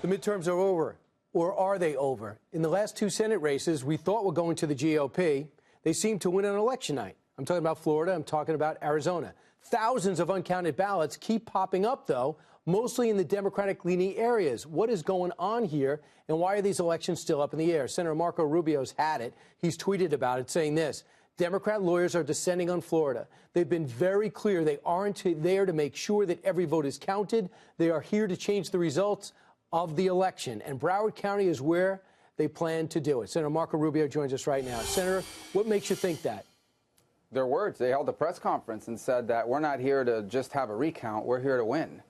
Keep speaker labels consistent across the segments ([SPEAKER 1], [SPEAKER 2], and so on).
[SPEAKER 1] The midterms are over, or are they over? In the last two Senate races we thought were going to the GOP, they seemed to win on election night. I'm talking about Florida, I'm talking about Arizona. Thousands of uncounted ballots keep popping up, though, mostly in the Democratic-leaning areas. What is going on here, and why are these elections still up in the air? Senator Marco Rubio's had it. He's tweeted about it, saying this: Democrat lawyers are descending on Florida. They've been very clear they aren't there to make sure that every vote is counted. They are here to change the results of the election, and Broward County is where they plan to do it. Senator Marco Rubio joins us right now. Senator, what makes you think that?
[SPEAKER 2] Their words. They held a press conference and said that we're not here to just have a recount, we're here to win.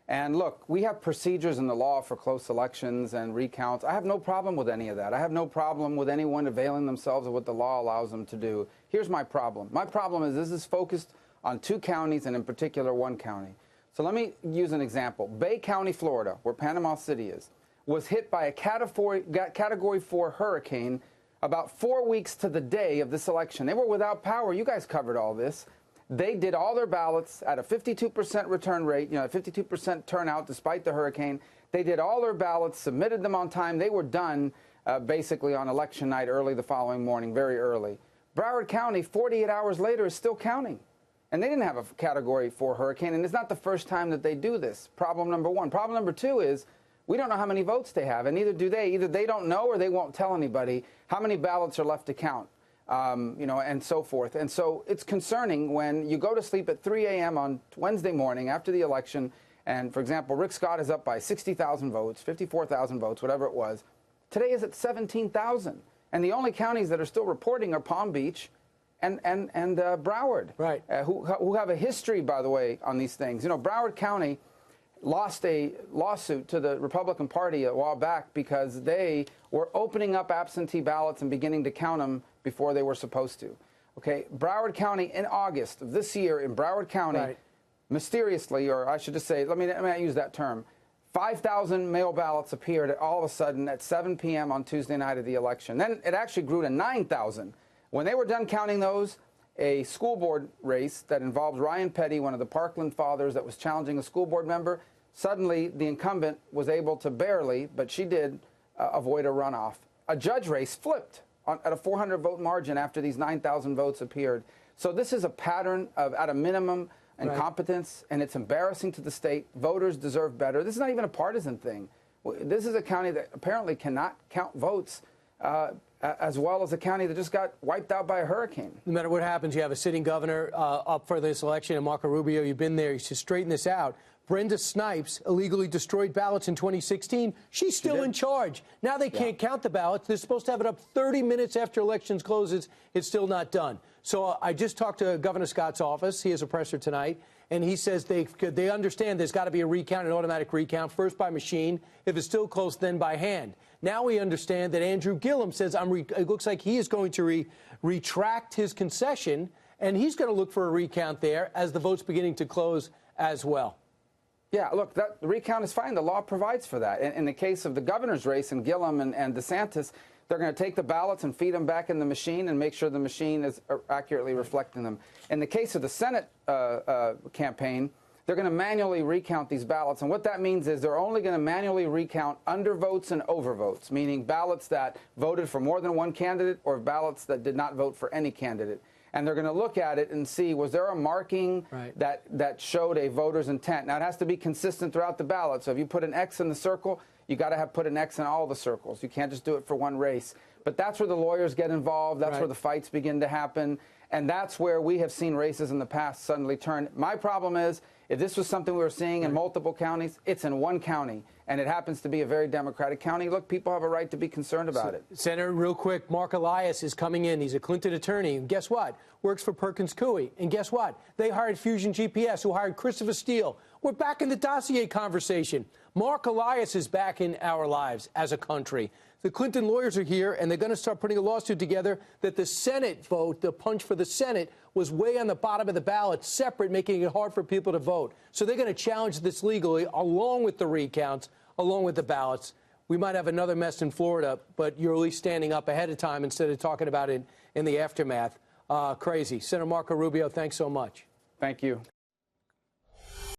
[SPEAKER 2] And look, we have procedures in the law for close elections and recounts. I have no problem with any of that. I have no problem with anyone availing themselves of what the law allows them to do. Here's my problem. My problem is this is focused on two counties, and in particular one county. So let me use an example. Bay County, Florida, where Panama City is, was hit by a Category 4 hurricane about 4 weeks to the day of this election. They were without power. You guys covered all this. They did all their ballots at a 52% return rate, 52% turnout despite the hurricane. They did all their ballots, submitted them on time. They were done basically on election night early the following morning, very early. Broward County, 48 hours later, is still counting. And they didn't have a Category 4 hurricane, and it's not the first time that they do this. Problem number one. Problem number two is we don't know how many votes they have, and neither do they. Either they don't know or they won't tell anybody how many ballots are left to count, and so forth. And so it's concerning when you go to sleep at 3 a.m. on Wednesday morning after the election, and, for example, Rick Scott is up by 60,000 votes, 54,000 votes, whatever it was. Today is at 17,000. And the only counties that are still reporting are Palm Beach and Broward,
[SPEAKER 1] right?
[SPEAKER 2] Who have a history, by the way, on these things. Broward County lost a lawsuit to the Republican Party a while back because they were opening up absentee ballots and beginning to count them before they were supposed to. Okay, Broward County in August of this year in Broward County, right, mysteriously, or I should just say, let me not use that term, 5,000 mail ballots appeared all of a sudden at 7 p.m. on Tuesday night of the election. Then it actually grew to 9,000. When they were done counting those, a school board race that involved Ryan Petty, one of the Parkland fathers that was challenging a school board member, suddenly the incumbent was able to barely, but she did, avoid a runoff. A judge race flipped at a 400-vote margin after these 9,000 votes appeared. So this is a pattern of, at a minimum, incompetence, right, and it's embarrassing to the state. Voters deserve better. This is not even a partisan thing. This is a county that apparently cannot count votes, as well as a county that just got wiped out by a hurricane.
[SPEAKER 1] No matter what happens, you have a sitting governor up for this election, and Marco Rubio, you've been there. You should straighten this out. Brenda Snipes illegally destroyed ballots in 2016. She's still in charge. Now they can't count the ballots. They're supposed to have it up 30 minutes after elections closes. It's still not done. So I just talked to Governor Scott's office. He has a presser tonight, and he says they understand there's got to be a recount, an automatic recount, first by machine. If it's still close, then by hand. Now we understand that Andrew Gillum says it looks like he is going to retract his concession, and he's going to look for a recount there as the vote's beginning to close as well.
[SPEAKER 2] Yeah, look, the recount is fine. The law provides for that. In the case of the governor's race and Gillum and DeSantis, they're going to take the ballots and feed them back in the machine and make sure the machine is accurately reflecting them. In the case of the Senate campaign, they're going to manually recount these ballots. And what that means is they're only going to manually recount undervotes and overvotes, meaning ballots that voted for more than one candidate or ballots that did not vote for any candidate. And they're going to look at it and see, was there a marking that showed a voter's intent? Now, it has to be consistent throughout the ballot. So if you put an X in the circle, you got to have put an X in all the circles. You can't just do it for one race. But that's where the lawyers get involved. That's where the fights begin to happen. And that's where we have seen races in the past suddenly turn. My problem is, if this was something we were seeing in multiple counties, it's in one county, and it happens to be a very Democratic county. Look, people have a right to be concerned about it.
[SPEAKER 1] Senator, real quick, Mark Elias is coming in. He's a Clinton attorney. And guess what? Works for Perkins Coie. And guess what? They hired Fusion GPS, who hired Christopher Steele. We're back in the dossier conversation. Mark Elias is back in our lives as a country. The Clinton lawyers are here, and they're going to start putting a lawsuit together that the Senate vote, the punch for the Senate, was way on the bottom of the ballot, separate, making it hard for people to vote. So they're going to challenge this legally, along with the recounts, along with the ballots. We might have another mess in Florida, but you're at least standing up ahead of time instead of talking about it in the aftermath. Crazy. Senator Marco Rubio, thanks so much.
[SPEAKER 2] Thank you.